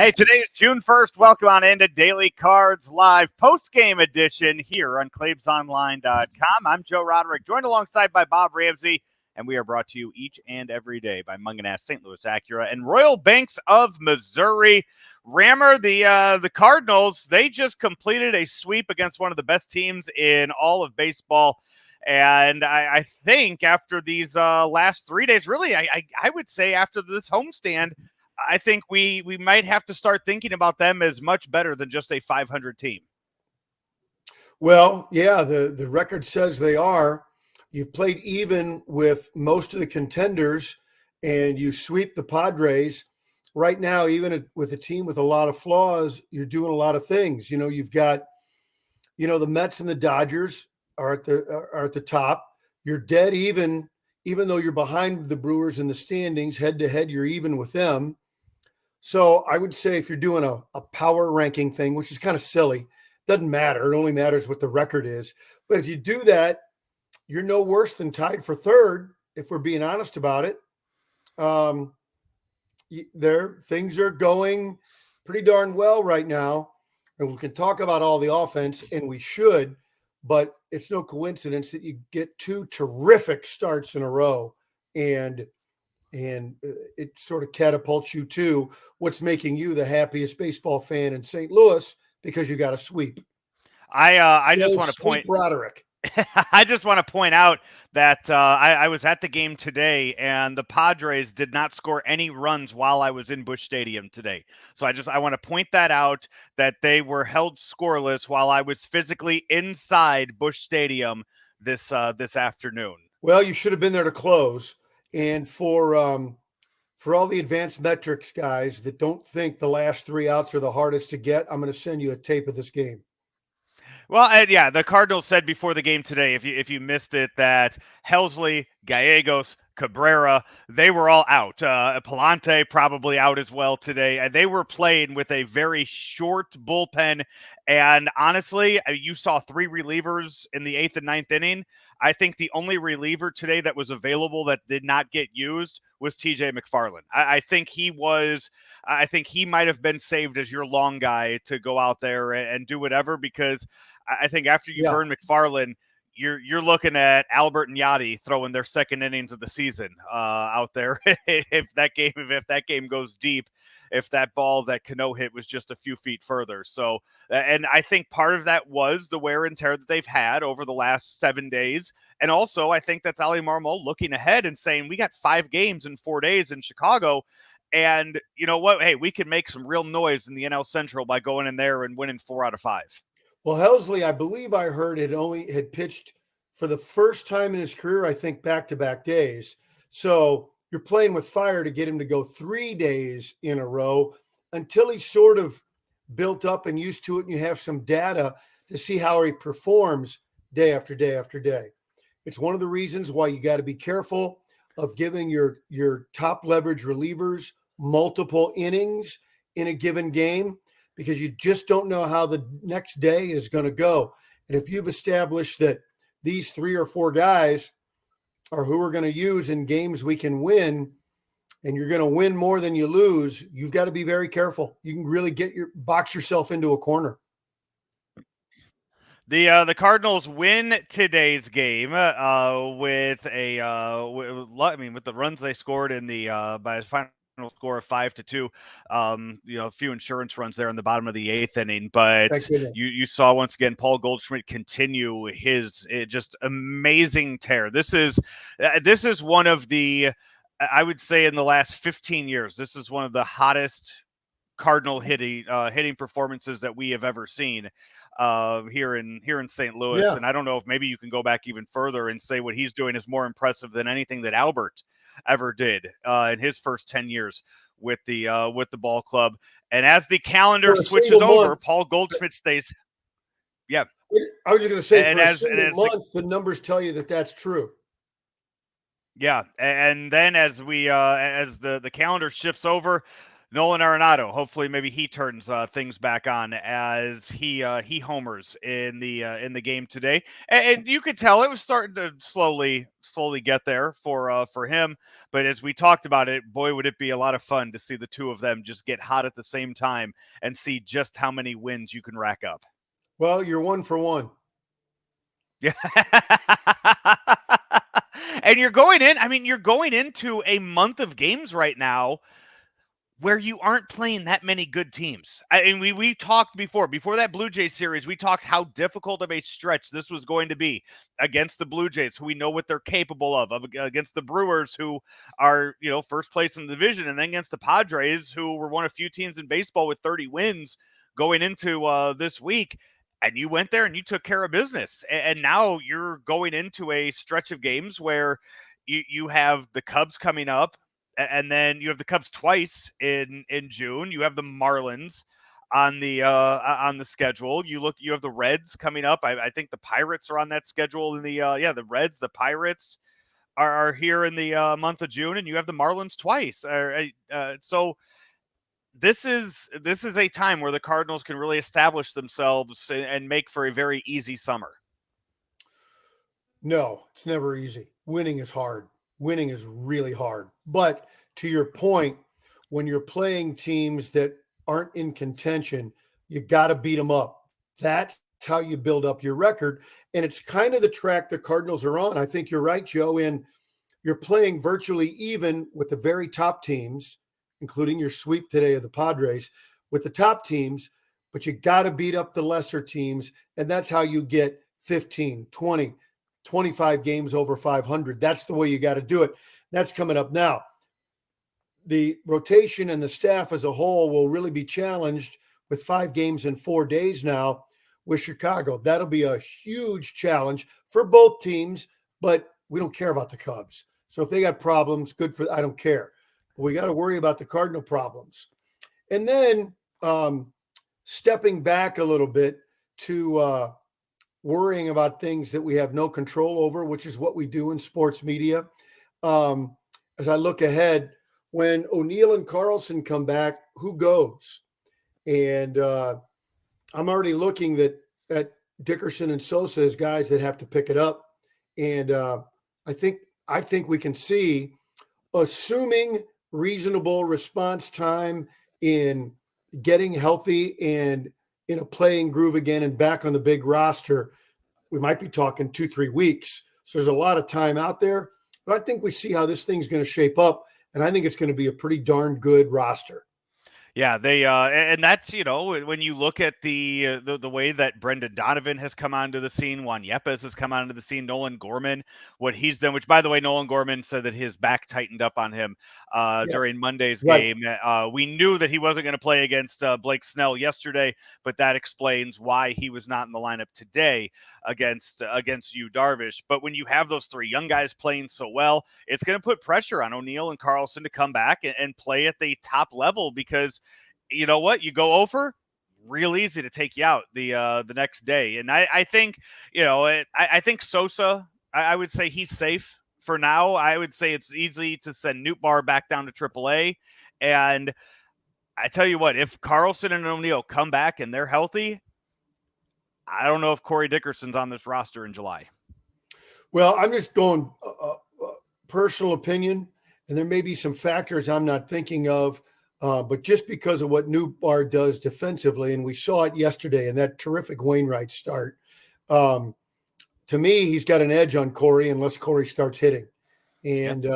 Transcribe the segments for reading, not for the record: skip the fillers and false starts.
Hey, today is June 1st. Welcome on into Daily Cards Live post-game edition here on ClaibsOnline.com. I'm Joe Roderick, joined alongside by Bob Ramsey, and we are brought to you each and every day by Munganast, St. Louis Acura, and Royal Banks of Missouri. Rammer, the Cardinals, they just completed a sweep against one of the best teams in all of baseball. And I think after these last 3 days, really, I would say after this homestand, I think we might have to start thinking about them as much better than just a 500 team. Well, yeah, the record says they are. You've played even with most of the contenders, and you sweep the Padres. Right now, even with a team with a lot of flaws, you're doing a lot of things. You know, you've got, the Mets and the Dodgers are at the top. You're dead even though you're behind the Brewers in the standings. Head to head, you're even with them. So I would say if you're doing a power ranking thing, which is kind of silly, doesn't matter. It only matters what the record is. But if you do that, you're no worse than tied for third, if we're being honest about it. Things are going pretty darn well right now. And we can talk about all the offense, and we should, but it's no coincidence that you get two terrific starts in a row. And it sort of catapults you to what's making you the happiest baseball fan in St. Louis, because you got a sweep. I just want to point Roderick. I just want to point out that I was at the game today, and the Padres did not score any runs while I was in Busch Stadium today. So I want to point that out, that they were held scoreless while I was physically inside Busch Stadium this afternoon. Well, you should have been there to close. And for all the advanced metrics guys that don't think the last three outs are the hardest to get, I'm going to send you a tape of this game. Well, yeah, the Cardinals said before the game today, if you missed it, that Helsley, Gallegos, Cabrera, they were all out. Palante probably out as well today. They were playing with a very short bullpen. And honestly, you saw three relievers in the 8th and 9th inning. I think the only reliever today that was available that did not get used was TJ McFarland. I think he might have been saved as your long guy to go out there and do whatever, because I think after you burn McFarland, you're looking at Albert and Yachty throwing their second innings of the season out there. if that game goes deep, if that ball that Cano hit was just a few feet further. So, and I think part of that was the wear and tear that they've had over the last 7 days. And also, I think that's Ali Marmol looking ahead and saying, we got 5 games in 4 days in Chicago. And you know what? Hey, we can make some real noise in the NL Central by going in there and winning 4 out of 5. Well, Helsley, I believe I heard had pitched for the first time in his career, I think, back-to-back days. So you're playing with fire to get him to go 3 days in a row until he's sort of built up and used to it, and you have some data to see how he performs day after day after day. It's one of the reasons why you got to be careful of giving your top leverage relievers multiple innings in a given game, because you just don't know how the next day is going to go. And if you've established that these 3 or 4 guys are who we're going to use in games we can win, and you're going to win more than you lose, you've got to be very careful. You can really box yourself into a corner. The Cardinals win today's game with the runs they scored in the by the final score of 5-2. A few insurance runs there in the bottom of the 8th inning, but you saw once again Paul Goldschmidt continue his just amazing tear. This is one of the, I would say, in the last 15 years, this is one of the hottest Cardinal hitting performances that we have ever seen here in St. Louis. Yeah. And I don't know if maybe you can go back even further and say what he's doing is more impressive than anything that Albert ever did in his first 10 years with the ball club. And as the calendar switches over, Paul Goldschmidt stays. Yeah, I was just going to say, and as the numbers tell you that that's true. Yeah, and then as the calendar shifts over, Nolan Arenado, hopefully maybe he turns things back on as he homers in the game today, and you could tell it was starting to slowly get there for him. But as we talked about it, boy, would it be a lot of fun to see the two of them just get hot at the same time and see just how many wins you can rack up. Well, you're 1-for-1. Yeah. And you're going in, I mean, you're going into a month of games right now where you aren't playing that many good teams. And we talked before that Blue Jays series, we talked how difficult of a stretch this was going to be against the Blue Jays, who we know what they're capable of against the Brewers, who are, first place in the division, and then against the Padres, who were one of few teams in baseball with 30 wins going into this week. And you went there and you took care of business. And now you're going into a stretch of games where you have the Cubs coming up, and then you have the Cubs twice in June. You have the Marlins on the schedule. You have the Reds coming up. I think the Pirates are on that schedule. In the Reds, the Pirates are here in the month of June, and you have the Marlins twice. So this is a time where the Cardinals can really establish themselves and make for a very easy summer. No, it's never easy. Winning is hard. Winning is really hard. But to your point, when you're playing teams that aren't in contention, you got to beat them up. That's how you build up your record. And it's kind of the track the Cardinals are on. I think you're right, Joe, in you're playing virtually even with the very top teams, including your sweep today of the Padres, with the top teams, but you got to beat up the lesser teams. And that's how you get 15, 20, 25 games over 500. That's the way you got to do it. That's coming up now. The rotation and the staff as a whole will really be challenged with 5 games in 4 days now with Chicago. That'll be a huge challenge for both teams, but we don't care about the Cubs. So if they got problems, good for, I don't care. But we got to worry about the Cardinal problems. And then stepping back a little bit to worrying about things that we have no control over, which is what we do in sports media. As I look ahead, when O'Neill and Carlson come back, who goes? And I'm already looking at Dickerson and Sosa as guys that have to pick it up. And I think we can see, assuming reasonable response time in getting healthy and in a playing groove again and back on the big roster, we might be talking 2-3 weeks. So there's a lot of time out there, but I think we see how this thing's going to shape up. And I think it's going to be a pretty darn good roster. Yeah, they and that's, when you look at the way that Brendan Donovan has come onto the scene, Juan Yepes has come onto the scene, Nolan Gorman, what he's done, which by the way, Nolan Gorman said that his back tightened up on him during Monday's game. We knew that he wasn't going to play against Blake Snell yesterday, but that explains why he was not in the lineup today against Yu Darvish. But when you have those 3 young guys playing so well, it's going to put pressure on O'Neill and Carlson to come back and play at the top level, because you know what? You go over, real easy to take you out the next day. And I think, I think Sosa, I would say he's safe for now. I would say it's easy to send Nootbaar back down to AAA. And I tell you what, if Carlson and O'Neill come back and they're healthy, I don't know if Corey Dickerson's on this roster in July. Well, I'm just going personal opinion, and there may be some factors I'm not thinking of. But just because of what Nootbaar does defensively, and we saw it yesterday in that terrific Wainwright start, to me, he's got an edge on Corey unless Corey starts hitting. And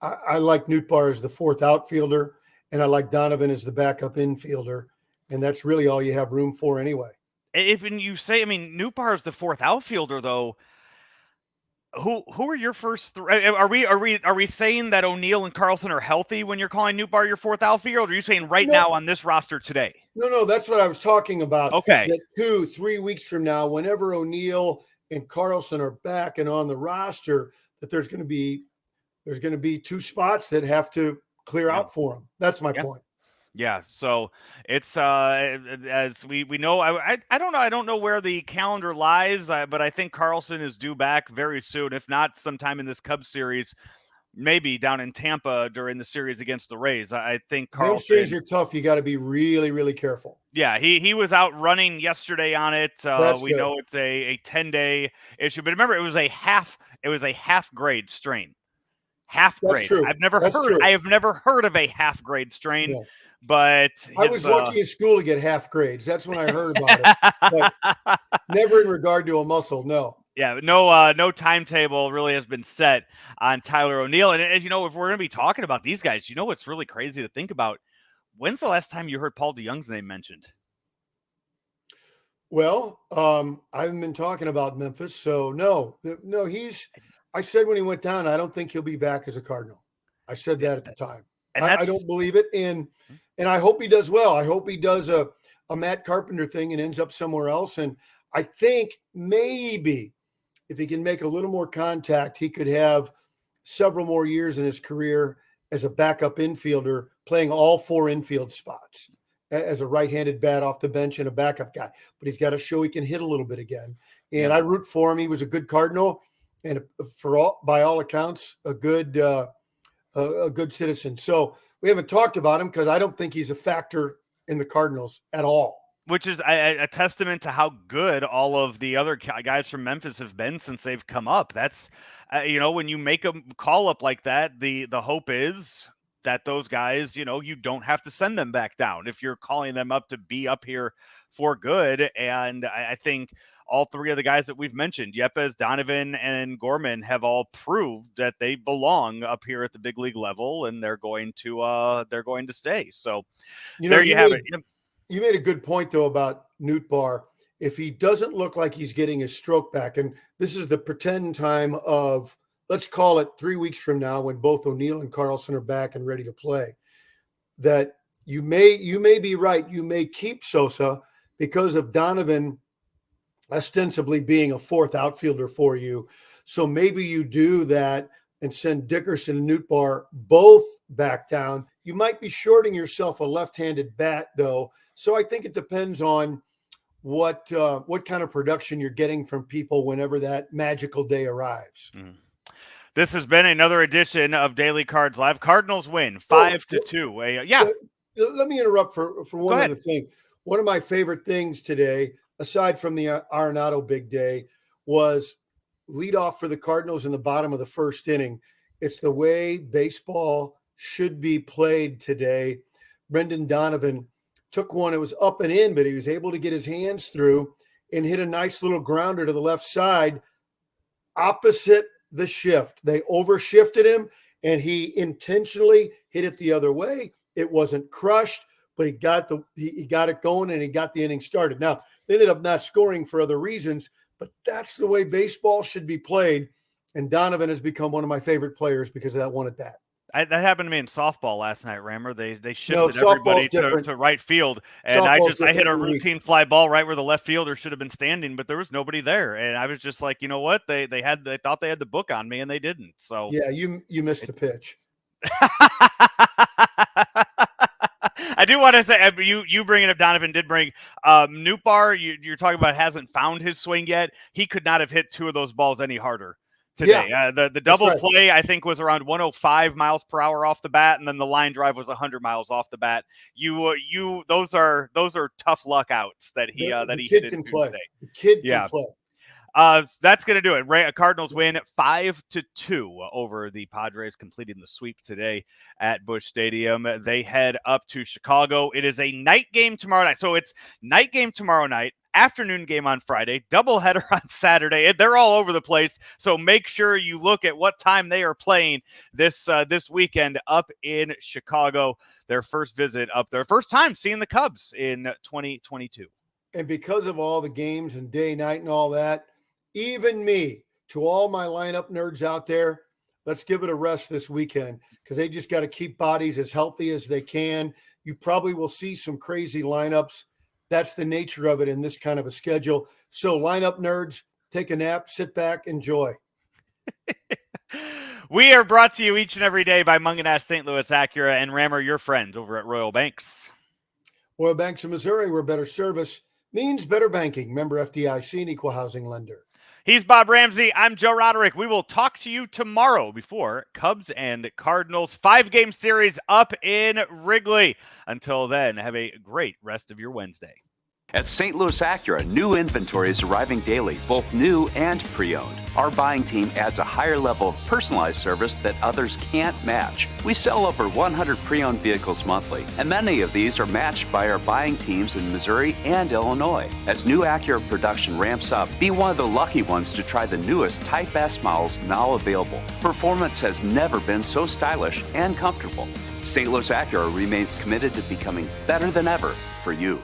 I like Nootbaar as the 4th outfielder, and I like Donovan as the backup infielder. And that's really all you have room for anyway. If you say, Nootbaar is the 4th outfielder, though, who are your first 3? Are we saying that O'Neill and Carlson are healthy when you're calling Nootbaar your 4th outfielder? Or are you saying now on this roster today? No, that's what I was talking about. Okay. That 2-3 weeks from now, whenever O'Neill and Carlson are back and on the roster, that there's going to be 2 spots that have to clear out for them. That's my point. Yeah, so it's as we know, I don't know. I don't know where the calendar lies, but I think Carlson is due back very soon, if not sometime in this Cubs series. maybe down in Tampa during the series against the Rays. I think Hamstrings Carlson. are tough. You got to be really, really careful. Yeah, he was out running yesterday on it. That's We good. know it's a 10-day issue, but remember it was a half grade strain. Half That's grade. true. That's true. I have never heard of a half grade strain, Yeah. but I was lucky in school to get half grades. That's when I heard about it. But never in regard to a muscle. No. Yeah, no timetable really has been set on Tyler O'Neill. And if we're going to be talking about these guys, what's really crazy to think about? When's the last time you heard Paul DeYoung's name mentioned? Well, I haven't been talking about Memphis, so no. I said when he went down, I don't think he'll be back as a Cardinal. I said that at the time. And I don't believe it, and I hope he does well. I hope he does a Matt Carpenter thing and ends up somewhere else. And I think maybe if he can make a little more contact, he could have several more years in his career as a backup infielder, playing all 4 infield spots as a right-handed bat off the bench and a backup guy. But he's got to show he can hit a little bit again. And I root for him. He was a good Cardinal, and by all accounts, a good citizen. So we haven't talked about him because I don't think he's a factor in the Cardinals at all. Which is a testament to how good all of the other guys from Memphis have been since they've come up. That's, when you make a call up like that, the hope is that those guys, you don't have to send them back down if you're calling them up to be up here for good. And I think all 3 of the guys that we've mentioned, Yepes, Donovan, and Gorman, have all proved that they belong up here at the big league level, and they're going to stay. So there you have it. You made a good point, though, about Nootbaar. If he doesn't look like he's getting his stroke back, and this is the pretend time of, let's call it 3 weeks from now when both O'Neill and Carlson are back and ready to play, that you may be right. You may keep Sosa because of Donovan ostensibly being a 4th outfielder for you. So maybe you do that and send Dickerson and Nootbaar both back down. You might be shorting yourself a left-handed bat, though. So I think it depends on what kind of production you're getting from people whenever that magical day arrives. This has been another edition of Daily Cards Live. Cardinals win 5-2. Let me interrupt for one other thing. One of my favorite things today, aside from the Arenado big day, was leadoff for the Cardinals in the bottom of the 1st inning. It's the way baseball should be played today. Brendan Donovan took one. It was up and in, but he was able to get his hands through and hit a nice little grounder to the left side opposite the shift. They overshifted him, and he intentionally hit it the other way. It wasn't crushed, but he got it going, and he got the inning started. Now, they ended up not scoring for other reasons, but that's the way baseball should be played. And Donovan has become one of my favorite players because of that one at bat. That happened to me in softball last night, Rammer. They shifted everybody to right field, and I hit a routine fly ball right where the left fielder should have been standing, but there was nobody there, and I was just like, you know what? They thought they had the book on me, and they didn't. So yeah, you missed the pitch. I do want to say, you bringing up Donovan did bring Nootbaar. You're talking about hasn't found his swing yet. He could not have hit 2 of those balls any harder today. Yeah, the double play, I think, was around 105 miles per hour off the bat, and then the line drive was 100 miles off the bat. Those are tough luck outs that he hit can play. Today. The kid can play. That's going to do it. Cardinals win 5-2 over the Padres, completing the sweep today at Busch Stadium. They head up to Chicago. It is a night game tomorrow night. So it's night game tomorrow night, afternoon game on Friday, doubleheader on Saturday. They're all over the place. So make sure you look at what time they are playing this weekend up in Chicago. Their first visit up there, first time seeing the Cubs in 2022. And because of all the games and day, night, and all that, even me, to all my lineup nerds out there, let's give it a rest this weekend because they just got to keep bodies as healthy as they can. You probably will see some crazy lineups. That's the nature of it in this kind of a schedule. So lineup nerds, take a nap, sit back, enjoy. We are brought to you each and every day by Mungenast St. Louis Acura and Rammer, your friends over at Royal Banks. Royal Banks of Missouri, where better service means better banking. Member FDIC, an equal housing lender. He's Bob Ramsey. I'm Joe Roderick. We will talk to you tomorrow before Cubs and Cardinals 5-game series up in Wrigley. Until then, have a great rest of your Wednesday. At St. Louis Acura, new inventory is arriving daily, both new and pre-owned. Our buying team adds a higher level of personalized service that others can't match. We sell over 100 pre-owned vehicles monthly, and many of these are matched by our buying teams in Missouri and Illinois. As new Acura production ramps up, be one of the lucky ones to try the newest Type S models now available. Performance has never been so stylish and comfortable. St. Louis Acura remains committed to becoming better than ever for you.